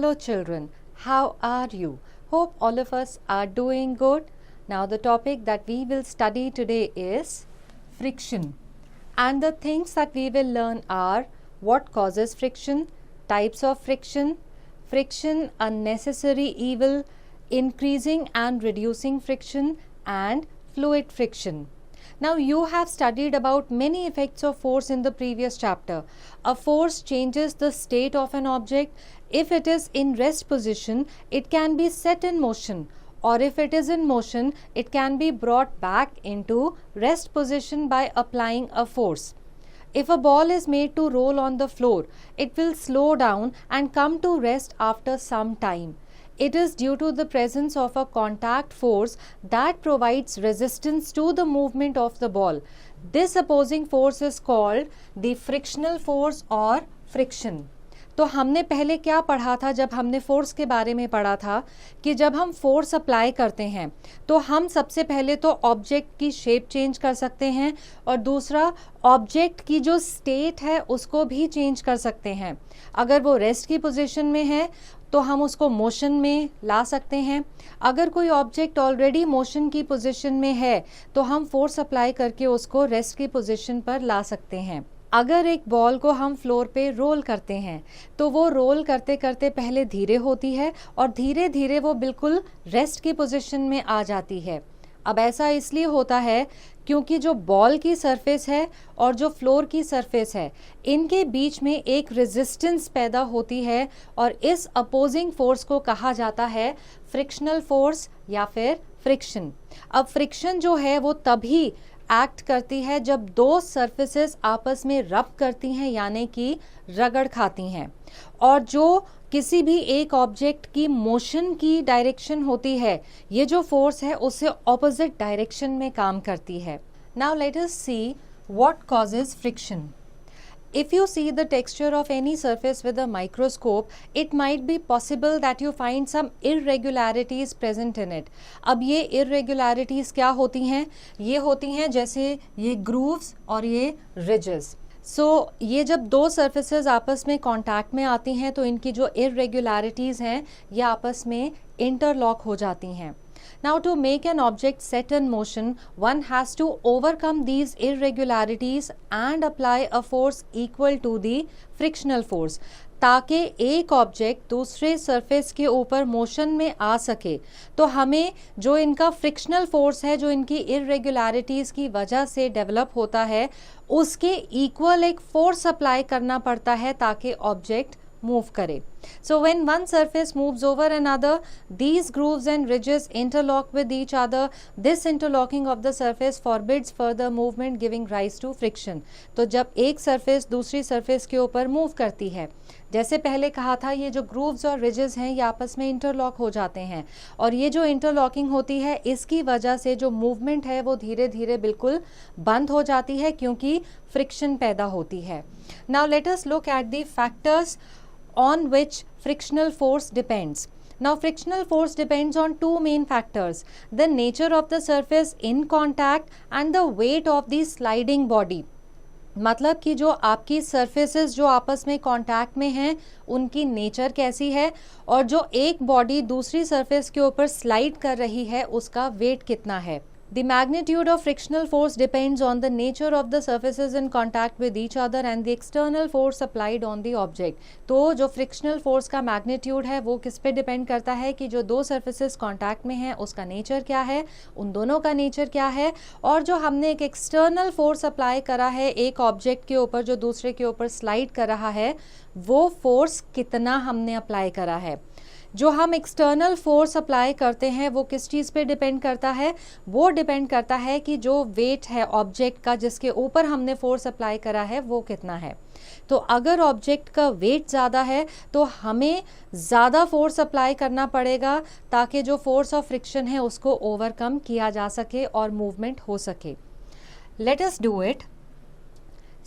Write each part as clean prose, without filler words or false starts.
Hello children, how are you? Hope all of us are doing good. Now the topic that we will study today is friction. And the things that we will learn are what causes friction, types of friction, friction a necessary evil, increasing and reducing friction, and fluid friction. Now you have studied about many effects of force in the previous chapter. A force changes the state of an object. If it is in rest position, it can be set in motion, or if it is in motion, it can be brought back into rest position by applying a force. If a ball is made to roll on the floor, it will slow down and come to rest after some time. It is due to the presence of a contact force that provides resistance to the movement of the ball. This opposing force is called the frictional force or friction. तो हमने पहले क्या पढ़ा था जब हमने force के बारे में पढ़ा था कि जब हम फोर्स अप्लाई करते हैं तो हम सबसे पहले तो ऑब्जेक्ट की शेप चेंज कर सकते हैं और दूसरा ऑब्जेक्ट की जो स्टेट है उसको भी चेंज कर सकते हैं. अगर वो रेस्ट की पोजीशन में है तो हम उसको मोशन में ला सकते हैं. अगर कोई ऑब्जेक्ट ऑलरेडी मोशन की पोजीशन में है तो हम फोर्स अप्लाई करके उसको रेस्ट की पोजीशन पर ला सकते हैं. अगर एक बॉल को हम फ्लोर पे रोल करते हैं तो वो रोल करते करते पहले धीरे होती है और धीरे धीरे वो बिल्कुल रेस्ट की पोजीशन में आ जाती है. अब ऐसा इसलिए होता है क्योंकि जो बॉल की सरफेस है और जो फ्लोर की सरफेस है इनके बीच में एक रेजिस्टेंस पैदा होती है और इस अपोजिंग फोर्स को कहा जाता है फ्रिक्शनल फोर्स या फिर फ्रिक्शन. अब फ्रिक्शन जो है वो तभी एक्ट करती है जब दो सरफेसेस आपस में रब करती हैं यानी कि रगड़ खाती हैं और जो किसी भी एक ऑब्जेक्ट की मोशन की डायरेक्शन होती है ये जो फोर्स है उससे ऑपोजिट डायरेक्शन में काम करती है. Now let us see what causes friction. If you see the texture of any surface with a microscope, it might be possible that you find some irregularities present in it. अब ये irregularities क्या होती हैं? ये होती हैं जैसे ये grooves और ये ridges. ये जब दो surfaces आपस में contact में आती हैं तो इनकी जो irregularities हैं ये आपस में interlock हो जाती हैं. Now to make an object set in motion, one has to overcome these irregularities and apply a force equal to the frictional force. ताकि एक ऑब्जेक्ट दूसरे सरफेस के ऊपर मोशन में आ सके तो हमें जो इनका फ्रिक्शनल फोर्स है जो इनकी इररेगुलरिटीज़ की वजह से डेवलप होता है उसके इक्वल एक फोर्स अप्लाई करना पड़ता है ताकि ऑब्जेक्ट मूव करे. So when one surface moves over another, these grooves and ridges interlock with each other. This interlocking of the surface forbids further movement, giving rise to friction. तो जब एक surface दूसरी surface के ऊपर move करती है, जैसे पहले कहा था ये जो grooves और ridges हैं ये आपस में interlock हो जाते हैं और ये जो interlocking होती है इसकी वजह से जो movement है वो धीरे धीरे बिल्कुल बंद हो जाती है क्योंकि friction पैदा होती है. Now let us look at the factors on which frictional force depends. Now frictional force depends on two main factors: the nature of the surface in contact and the weight of the sliding body. मतलब कि जो आपकी surfaces जो आपस में contact में हैं उनकी nature कैसी है और जो एक body दूसरी surface के ऊपर slide कर रही है उसका weight कितना है. The magnitude of frictional force depends on the nature of the surfaces in contact with each other and the external force applied on the object. तो जो frictional force का magnitude है वो किस पे depend करता है कि जो दो surfaces contact में हैं उसका nature क्या है, उन दोनों का nature क्या है और जो हमने एक external force apply करा है एक object के ऊपर जो दूसरे के ऊपर slide कर रहा है वो force कितना हमने apply करा है. जो हम एक्सटर्नल फोर्स अप्लाई करते हैं वो किस चीज़ पे डिपेंड करता है? वो डिपेंड करता है कि जो वेट है ऑब्जेक्ट का जिसके ऊपर हमने फोर्स अप्लाई करा है वो कितना है. तो अगर ऑब्जेक्ट का वेट ज़्यादा है तो हमें ज़्यादा फोर्स अप्लाई करना पड़ेगा ताकि जो फोर्स ऑफ फ्रिक्शन है उसको ओवरकम किया जा सके और मूवमेंट हो सके. Let us do it.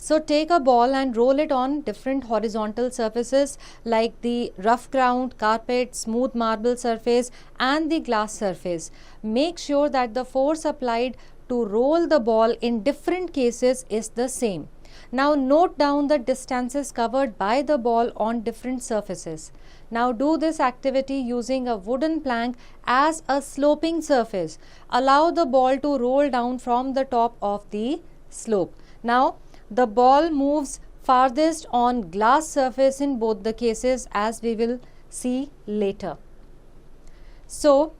So take a ball and roll it on different horizontal surfaces like the rough ground, carpet, smooth marble surface and the glass surface. Make sure that the force applied to roll the ball in different cases is the same. Now note down the distances covered by the ball on different surfaces. Now do this activity using a wooden plank as a sloping surface. Allow the ball to roll down from the top of the slope. Now the ball moves farthest on glass surface in both the cases, as we will see later. So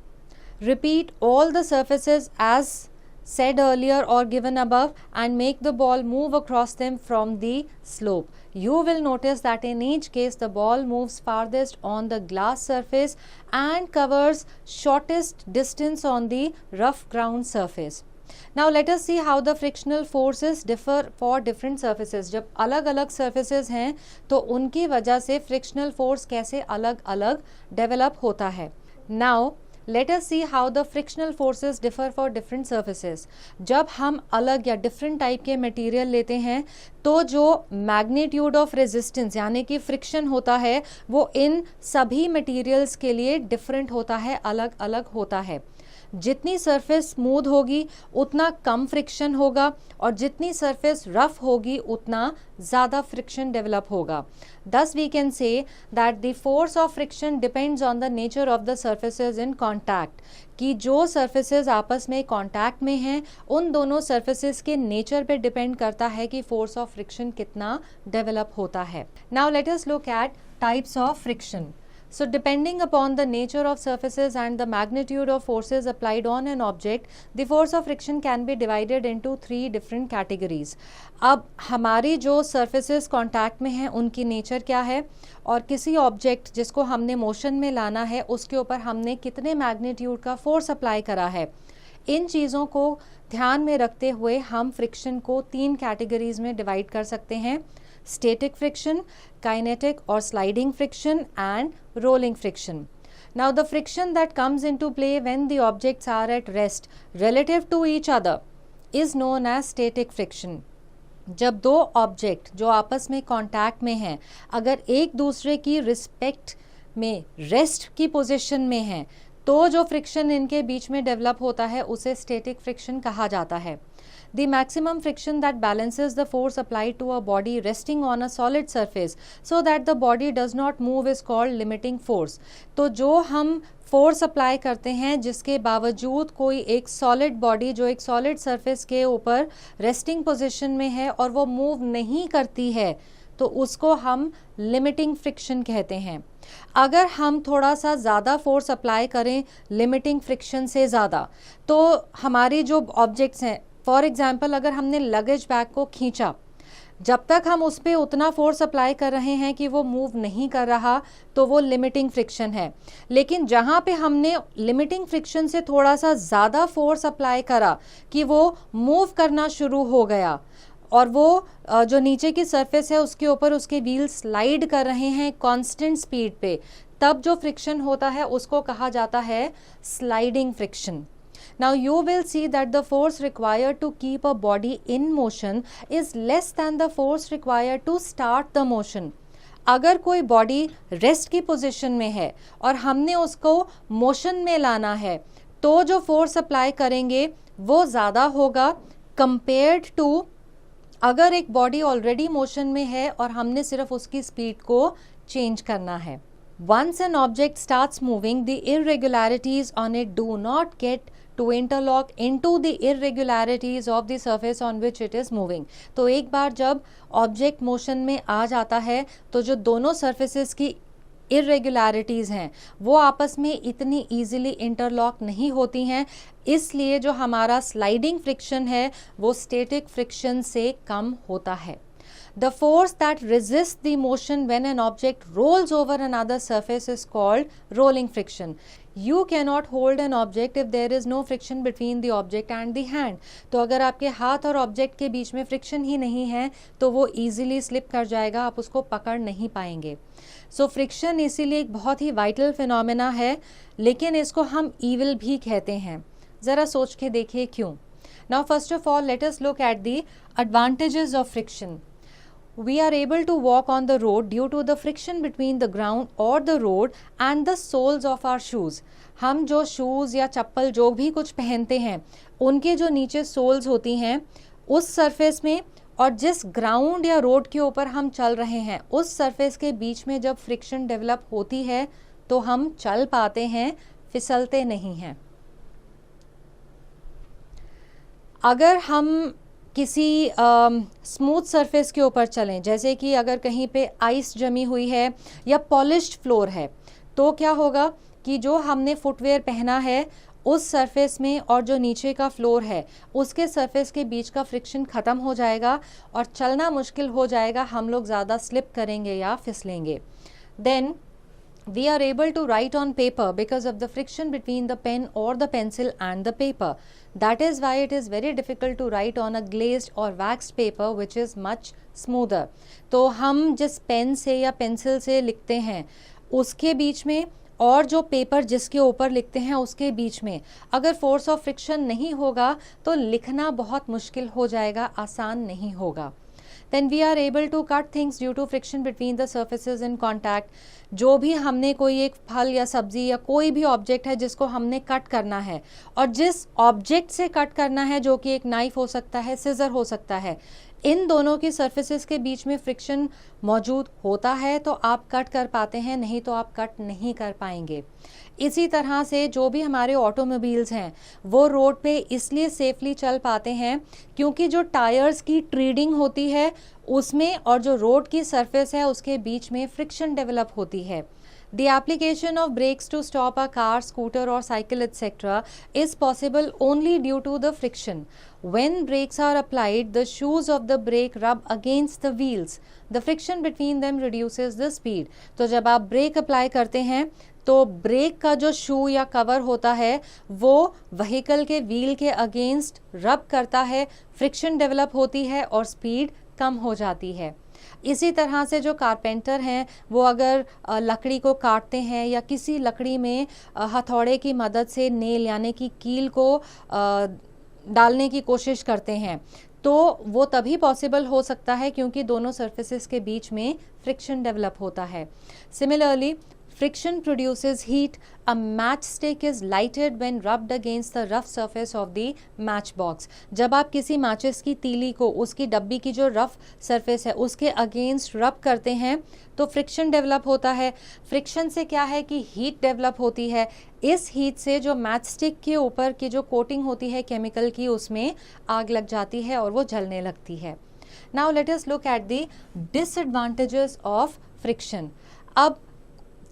repeat all the surfaces as said earlier or given above and make the ball move across them from the slope. You will notice that in each case the ball moves farthest on the glass surface and covers shortest distance on the rough ground surface. Now let us see how the frictional forces differ for different surfaces. जब अलग अलग surfaces हैं तो उनकी वजह से frictional force कैसे अलग अलग develop होता है. Now let us see how the frictional forces differ for different surfaces. जब हम अलग या different type के material लेते हैं तो जो magnitude of resistance यानी कि friction होता है वो इन सभी materials के लिए different होता है, अलग अलग होता है. जितनी सरफेस स्मूथ होगी उतना कम फ्रिक्शन होगा और जितनी सरफेस रफ होगी उतना ज़्यादा फ्रिक्शन डेवलप होगा. Thus we can say that the force of friction depends on the nature of the surfaces in contact. कि जो surfaces आपस में contact में हैं उन दोनों surfaces के nature पे depend करता है कि force of friction कितना develop होता है. Now let us look at types of friction. So depending upon the nature of surfaces and the magnitude of forces applied on an object, the force of friction can be divided into 3 different categories. अब हमारी जो surfaces contact में हैं उनकी nature क्या है और किसी object जिसको हमने motion में लाना है उसके ऊपर हमने कितने magnitude का force apply करा है. इन चीज़ों को ध्यान में रखते हुए हम friction को 3 categories में divide कर सकते हैं. Static friction, kinetic or sliding friction and rolling friction. Now the friction that comes into play when the objects are at rest relative to each other is known as static friction. जब दो object जो आपस में contact में हैं अगर एक दूसरे की रिस्पेक्ट में रेस्ट की पोजीशन में हैं तो जो फ्रिक्शन इनके बीच में डेवलप होता है उसे स्टैटिक फ्रिक्शन कहा जाता है. The maximum friction that balances the force applied to a body resting on a solid surface so that the body does not move is called limiting force. तो जो हम फोर्स अप्लाई करते हैं जिसके बावजूद कोई एक सॉलिड बॉडी जो एक सॉलिड सरफेस के ऊपर रेस्टिंग पोजीशन में है और वो मूव नहीं करती है तो उसको हम लिमिटिंग फ्रिक्शन कहते हैं. अगर हम थोड़ा सा ज़्यादा फोर्स अप्लाई करें लिमिटिंग फ्रिक्शन से ज़्यादा तो हमारी जो ऑब्जेक्ट्स हैं फॉर एग्जाम्पल अगर हमने लगेज बैग को खींचा जब तक हम उस पर उतना फोर्स अप्लाई कर रहे हैं कि वो मूव नहीं कर रहा तो वो लिमिटिंग फ्रिक्शन है. लेकिन जहाँ पे हमने लिमिटिंग फ्रिक्शन से थोड़ा सा ज़्यादा फोर्स अप्लाई करा कि वो मूव करना शुरू हो गया और वो जो नीचे की सरफेस है उसके ऊपर उसके व्हील स्लाइड कर रहे हैं कांस्टेंट स्पीड पे तब जो फ्रिक्शन होता है उसको कहा जाता है sliding friction. Now you will see that the force required to keep a body in motion is less than the force required to start the motion. अगर कोई बॉडी रेस्ट की पोजीशन में है और हमने उसको मोशन में लाना है तो जो फोर्स अप्लाई करेंगे वो ज़्यादा होगा कंपेयर्ड टू अगर एक बॉडी ऑलरेडी मोशन में है और हमने सिर्फ उसकी स्पीड को चेंज करना है. Once an object starts moving, the irregularities on it do not get to interlock into the irregularities of the surface on which it is moving. तो एक बार जब ऑब्जेक्ट मोशन में आ जाता है तो जो दोनों सर्फेसेस की इरेगुलरिटीज़ हैं वो आपस में इतनी ईजिली इंटरलॉक नहीं होती हैं इसलिए जो हमारा स्लाइडिंग फ्रिक्शन है वो स्टैटिक फ्रिक्शन से कम होता है. The force that resists the motion when an object rolls over another surface is called rolling friction. You cannot hold an object if there is no friction between the object and the hand. तो अगर आपके हाथ और object के बीच में friction ही नहीं है तो वो easily slip कर जाएगा, आप उसको पकड़ नहीं पाएंगे. So friction इसीलिए एक बहुत ही vital phenomena है लेकिन इसको हम evil भी कहते हैं. ज़रा सोच के देखिए क्यों. Now first of all let us look at the advantages of friction. We are able to walk on the road due to the friction between the ground or the road and the soles of our shoes. हम जो shoes या चप्पल जो भी कुछ पहनते हैं उनके जो नीचे सोल्स होती हैं उस सरफेस में और जिस ग्राउंड या रोड के ऊपर हम चल रहे हैं उस सरफेस के बीच में जब फ्रिक्शन डेवलप होती है तो हम चल पाते हैं, फिसलते नहीं हैं। अगर हम किसी स्मूथ सरफेस के ऊपर चलें, जैसे कि अगर कहीं पे आइस जमी हुई है या पॉलिश्ड फ्लोर है, तो क्या होगा कि जो हमने फुटवेयर पहना है उस सरफेस में और जो नीचे का फ्लोर है उसके सरफेस के बीच का फ्रिक्शन ख़त्म हो जाएगा और चलना मुश्किल हो जाएगा, हम लोग ज़्यादा स्लिप करेंगे या फिसलेंगे। Then we are able to write on paper because of the friction between the pen or the pencil and the paper. That is why it is very difficult to write on a glazed or waxed paper which is much smoother. तो हम जिस pen से या pencil से लिखते हैं उसके बीच में और जो पेपर जिसके ऊपर लिखते हैं उसके बीच में अगर फोर्स ऑफ फ्रिक्शन नहीं होगा तो लिखना बहुत मुश्किल हो जाएगा, आसान नहीं होगा। Then we are able to cut things due to friction between the surfaces in contact. जो भी हमने कोई एक फल या सब्जी या कोई भी ऑब्जेक्ट है जिसको हमने कट करना है और जिस ऑब्जेक्ट से कट करना है, जो कि एक नाइफ हो सकता है, सिजर हो सकता है, इन दोनों की सरफेसेस के बीच में फ्रिक्शन मौजूद होता है तो आप कट कर पाते हैं, नहीं तो आप कट नहीं कर पाएंगे। इसी तरह से जो भी हमारे ऑटोमोबाइल्स हैं वो रोड पे इसलिए सेफली चल पाते हैं क्योंकि जो टायर्स की ट्रीडिंग होती है उसमें और जो रोड की सरफेस है उसके बीच में फ्रिक्शन डेवलप होती है। The application of brakes to stop a car, scooter or cycle etc. is possible only due to the friction. When brakes are applied, the shoes of the brake rub against the wheels. The friction between them reduces the speed. तो जब आप break apply करते हैं तो break का जो शू या cover होता है वो व्हीकल के व्हील के अगेंस्ट रब करता है, फ्रिक्शन डेवलप होती है और स्पीड कम हो जाती है। इसी तरह से जो कारपेंटर हैं वो अगर लकड़ी को काटते हैं या किसी लकड़ी में हथौड़े की मदद से नेल यानी कि कील को डालने की कोशिश करते हैं तो वो तभी पॉसिबल हो सकता है क्योंकि दोनों सरफेसेस के बीच में फ्रिक्शन डेवलप होता है। Similarly friction produces heat. A matchstick is lighted when rubbed against the rough surface of the matchbox. जब आप किसी माचिस की तीली को उसकी डब्बी की जो रफ सरफेस है उसके अगेंस्ट रब करते हैं तो फ्रिक्शन डेवलप होता है। फ्रिक्शन से क्या है कि हीट डेवलप होती है, इस हीट से जो मैचस्टिक के ऊपर की जो कोटिंग होती है केमिकल की उसमें आग लग जाती है और वो जलने लगती है। Now let us look at the disadvantages of friction. अब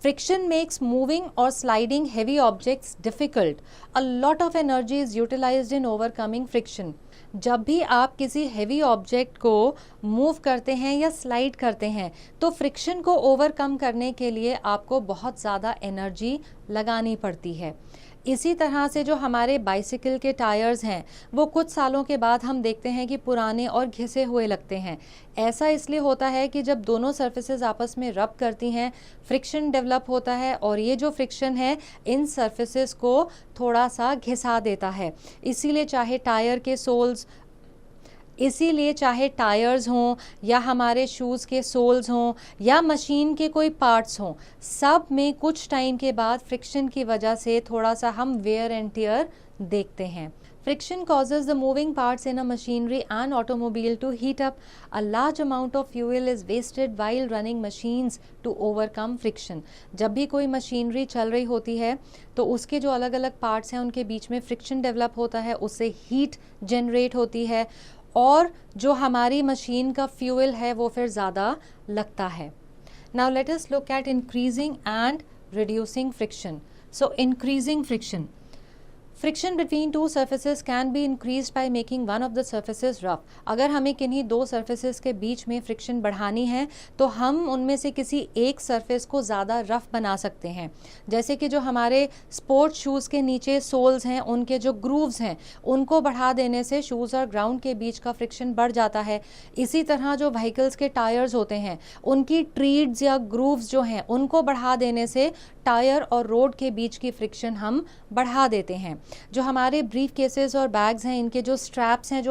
friction makes moving or sliding heavy objects difficult. A lot of energy is utilized in overcoming friction. जब भी आप किसी हेवी ऑब्जेक्ट को मूव करते हैं या स्लाइड करते हैं तो फ्रिक्शन को ओवरकम करने के लिए आपको बहुत ज़्यादा एनर्जी लगानी पड़ती है। इसी तरह से जो हमारे बाइसिकल के टायर्स हैं वो कुछ सालों के बाद हम देखते हैं कि पुराने और घिसे हुए लगते हैं। ऐसा इसलिए होता है कि जब दोनों सरफेसेस आपस में रब करती हैं फ्रिक्शन डेवलप होता है और ये जो फ्रिक्शन है इन सरफेसेस को थोड़ा सा घिसा देता है। इसीलिए चाहे टायर्स हों या हमारे शूज़ के सोल्स हों या मशीन के कोई पार्ट्स हों, सब में कुछ टाइम के बाद फ्रिक्शन की वजह से थोड़ा सा हम वेयर एंड टियर देखते हैं। Friction causes the moving parts in a machinery and automobile to heat up. A large amount of fuel is wasted while running machines to overcome friction. जब भी कोई मशीनरी चल रही होती है तो उसके जो अलग अलग पार्ट्स हैं उनके बीच में फ्रिक्शन डेवलप होता है, उससे हीट जनरेट होती है और जो हमारी मशीन का फ्यूल है वो फिर ज़्यादा लगता है। Now let us look at increasing and reducing friction. So increasing friction. Friction between two surfaces can be increased by making one of the surfaces rough. अगर हमें किन्हीं दो surfaces के बीच में friction बढ़ानी है तो हम उनमें से किसी एक surface को ज़्यादा rough बना सकते हैं। जैसे कि जो हमारे स्पोर्ट्स शूज़ के नीचे सोल्स हैं उनके जो ग्रूव्स हैं उनको बढ़ा देने से शूज़ और ग्राउंड के बीच का फ्रिक्शन बढ़ जाता है। इसी तरह जो व्हीकल्स के टायर्स होते हैं उनकी ट्रीड्स या ग्रूव्स जो हैं उनको बढ़ा देने से टायर और रोड के बीच की फ्रिक्शन हम बढ़ा देते हैं। जो हमारे ब्रीफ केसेस और बैग्स हैं इनके जो स्ट्रैप्स हैं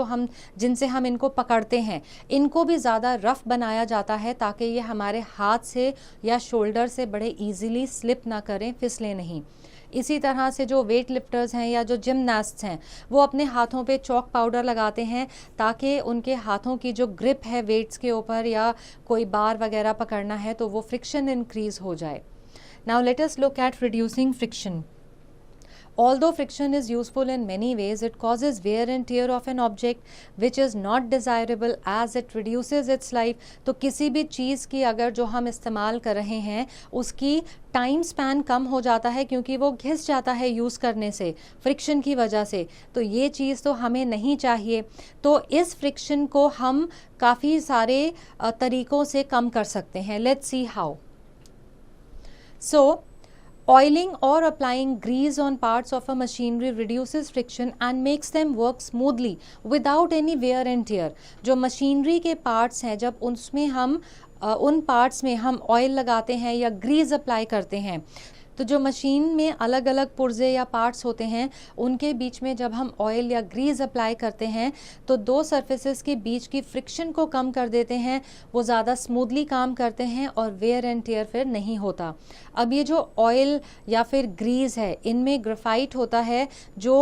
जिनसे हम इनको पकड़ते हैं इनको भी ज़्यादा रफ बनाया जाता है ताकि ये हमारे हाथ से या शोल्डर से बड़े इजीली स्लिप ना करें, फिसले नहीं। इसी तरह से जो वेट लिफ्टर्स हैं या जो जिमनास्ट्स हैं वो अपने हाथों पे चॉक पाउडर लगाते हैं ताकि उनके हाथों की जो ग्रिप है वेट्स के ऊपर या कोई बार वगैरह पकड़ना है तो वो फ्रिक्शन इंक्रीज हो जाए. Now let us look at reducing friction. Although friction is useful in many ways, it causes wear and tear of an object which is not desirable as it reduces its life. तो किसी भी चीज़ की अगर जो हम इस्तेमाल कर रहे हैं उसकी टाइम स्पैन कम हो जाता है क्योंकि वो घिस जाता है यूज़ करने से फ्रिक्शन की वजह से, तो ये चीज़ तो हमें नहीं चाहिए. तो इस फ्रिक्शन को हम काफ़ी सारे तरीक़ों से कम कर सकते हैं. Let's see how. So oiling or applying grease on parts of a machinery reduces friction and makes them work smoothly without any wear and tear. जो मशीनरी के पार्ट्स हैं जब उसमें हम उन पार्ट्स में हम ऑयल लगाते हैं या ग्रीस अप्लाई करते हैं तो जो मशीन में अलग अलग पुर्जे या पार्ट्स होते हैं उनके बीच में जब हम ऑयल या ग्रीस अप्लाई करते हैं तो दो सरफेसेस के बीच की फ्रिक्शन को कम कर देते हैं, वो ज़्यादा स्मूथली काम करते हैं और वेयर एंड टेयर फिर नहीं होता. अब ये जो ऑयल या फिर ग्रीस है इनमें ग्रेफाइट होता है जो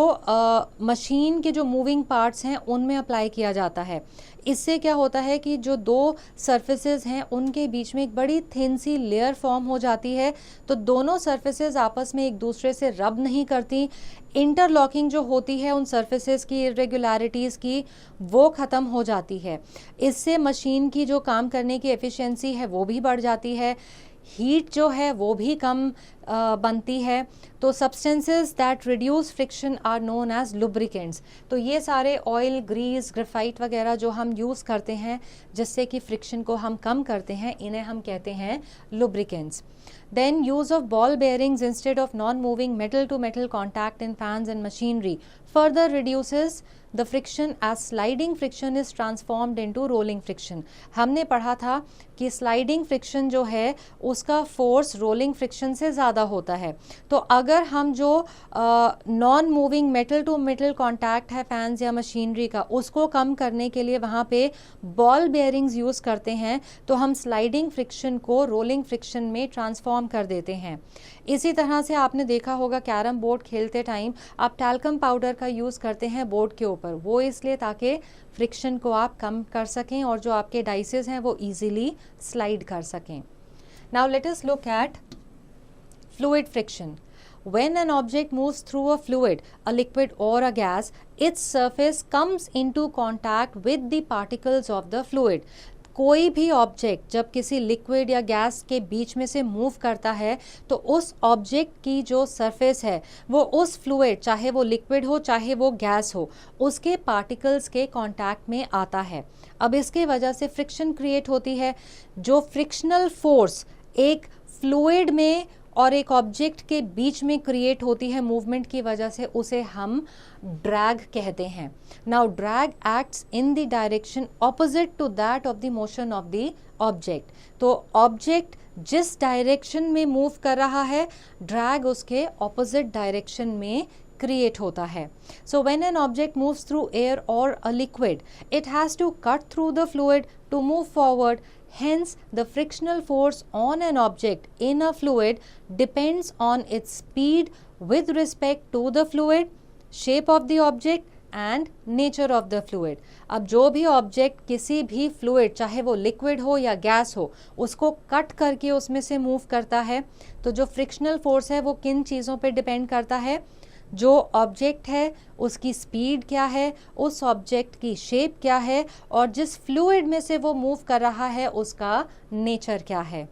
मशीन के जो मूविंग पार्ट्स हैं उनमें अप्लाई किया जाता है. इससे क्या होता है कि जो दो सरफेसेस हैं उनके बीच में एक बड़ी थिन सी लेयर फॉर्म हो जाती है तो दोनों सरफेसेस आपस में एक दूसरे से रब नहीं करती. इंटरलॉकिंग जो होती है उन सरफेसेस की इरेगुलरिटीज़ की वो ख़त्म हो जाती है. इससे मशीन की जो काम करने की एफिशिएंसी है वो भी बढ़ जाती है, हीट जो है वो भी कम बनती है. तो substances that reduce friction are known as lubricants. तो ये सारे ऑयल, ग्रीस, ग्रेफाइट वगैरह जो हम यूज़ करते हैं जिससे कि फ्रिक्शन को हम कम करते हैं इन्हें हम कहते हैं lubricants. Then use of ball bearings instead of non-moving metal to metal contact in fans and machinery further reduces the friction as sliding friction is transformed into rolling friction. हमने पढ़ा था कि स्लाइडिंग फ्रिक्शन जो है उसका force rolling friction से ज़्यादा होता है. तो अगर हम जो non moving metal to metal contact है फैंस या मशीनरी का उसको कम करने के लिए वहाँ पे बॉल बेयरिंग्स यूज़ करते हैं तो हम स्लाइडिंग फ्रिक्शन को रोलिंग फ्रिक्शन में ट्रांसफॉर्म कर देते हैं. इसी तरह से आपने देखा होगा कैरम बोर्ड खेलते टाइम आप टैल्कम पाउडर का यूज़ करते हैं बोर्ड के ऊपर, वो इसलिए ताकि फ्रिक्शन को आप कम कर सकें और जो आपके डाइसेस हैं वो इजीली स्लाइड कर सकें. Now let us look at fluid friction. When an object moves through a fluid, a liquid or a gas, its surface comes into contact with the particles of the fluid. कोई भी object जब किसी liquid या gas के बीच में से move करता है तो उस ऑब्जेक्ट की जो सरफेस है वो उस फ्लूइड, चाहे वो लिक्विड हो चाहे वो गैस हो, उसके पार्टिकल्स के कांटेक्ट में आता है. अब इसके वजह से फ्रिक्शन क्रिएट होती है. जो फ्रिक्शनल फोर्स एक फ्लूइड में और एक ऑब्जेक्ट के बीच में क्रिएट होती है मूवमेंट की वजह से उसे हम ड्रैग कहते हैं. Now drag acts in the direction opposite to that of the motion of the object. तो ऑब्जेक्ट जिस डायरेक्शन में मूव कर रहा है ड्रैग उसके ऑपोजिट डायरेक्शन में क्रिएट होता है. So when an object moves through air और a liquid it has to cut through the fluid to move forward. Hence, the frictional force on an object in a fluid depends on its speed with respect to the fluid, shape of the object and nature of the fluid. अब जो भी object किसी भी fluid, चाहे वो liquid हो या gas हो, उसको कट करके उसमें से मूव करता है तो जो फ्रिक्शनल फोर्स है वो किन चीज़ों पे डिपेंड करता है? जो ऑब्जेक्ट है उसकी स्पीड क्या है, उस ऑब्जेक्ट की शेप क्या है और जिस फ्लूइड में से वो मूव कर रहा है उसका नेचर क्या है.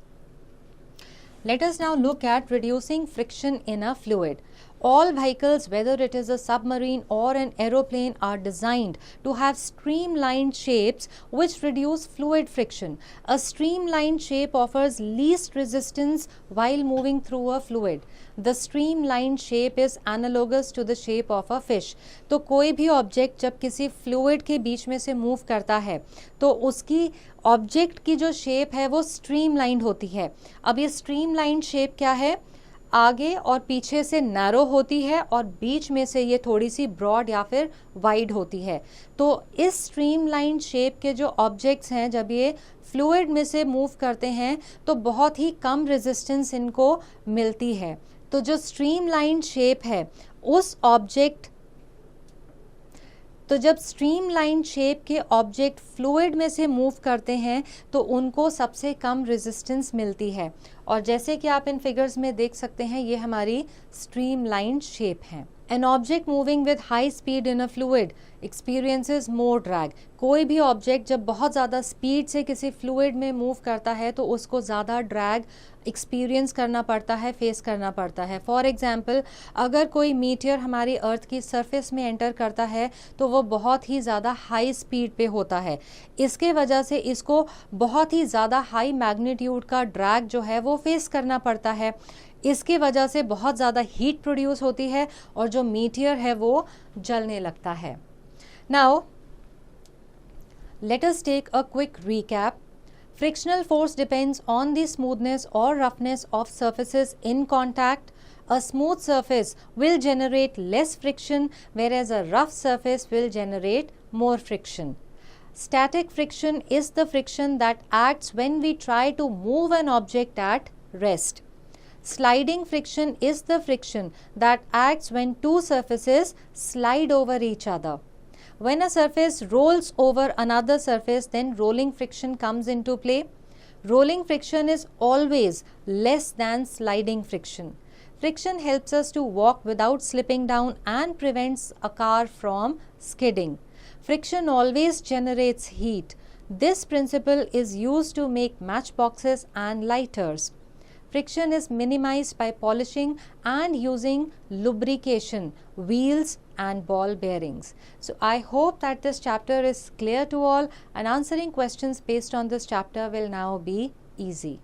Let us now look at reducing friction in a fluid. All vehicles, whether it is a submarine or an aeroplane, are designed to have streamlined shapes which reduce fluid friction. A streamlined shape offers least resistance while moving through a fluid. The streamlined shape is analogous to the shape of a fish. तो कोई भी object जब किसी fluid के बीच में से move करता है तो उसकी ऑब्जेक्ट की जो शेप है वो स्ट्रीमलाइंड होती है. अब ये स्ट्रीमलाइंड शेप क्या है? आगे और पीछे से नैरो होती है और बीच में से ये थोड़ी सी ब्रॉड या फिर वाइड होती है. तो इस स्ट्रीमलाइन शेप के जो ऑब्जेक्ट्स हैं जब ये फ्लूइड में से मूव करते हैं तो बहुत ही कम रेजिस्टेंस इनको मिलती है. तो जो स्ट्रीमलाइन शेप है उस ऑब्जेक्ट, तो जब स्ट्रीमलाइन शेप के ऑब्जेक्ट फ्लूइड में से मूव करते हैं तो उनको सबसे कम रेजिस्टेंस मिलती है। और जैसे कि आप इन फिगर्स में देख सकते हैं, ये हमारी स्ट्रीमलाइन शेप है। An object moving with high speed in a fluid experiences more drag. कोई भी ऑब्जेक्ट जब बहुत ज़्यादा स्पीड से किसी फ्लूइड में मूव करता है तो उसको ज़्यादा ड्रैग एक्सपीरियंस करना पड़ता है, फेस करना पड़ता है। फॉर एग्जाम्पल, अगर कोई मीटियर हमारी अर्थ की सरफेस में एंटर करता है तो वो बहुत ही ज़्यादा हाई स्पीड पे होता है। इसके वजह से इसको बहुत ही ज़्यादा हाई मैग्नीट्यूड का ड्रैग जो है वो फेस करना पड़ता है। इसकी वजह से बहुत ज़्यादा हीट प्रोड्यूस होती है और जो मीटियर है वो जलने लगता है। Now let us take a quick recap. Frictional force depends on the smoothness or roughness of surfaces in contact. A smooth surface will generate less friction, whereas a rough surface will generate more friction. Static friction is the friction that acts when we try to move an object at rest. Sliding friction is the friction that acts when two surfaces slide over each other. When a surface rolls over another surface, then rolling friction comes into play. Rolling friction is always less than sliding friction. Friction helps us to walk without slipping down and prevents a car from skidding. Friction always generates heat. This principle is used to make matchboxes and lighters. Friction is minimized by polishing and using lubrication, wheels and ball bearings. So I hope that this chapter is clear to all, and answering questions based on this chapter will now be easy.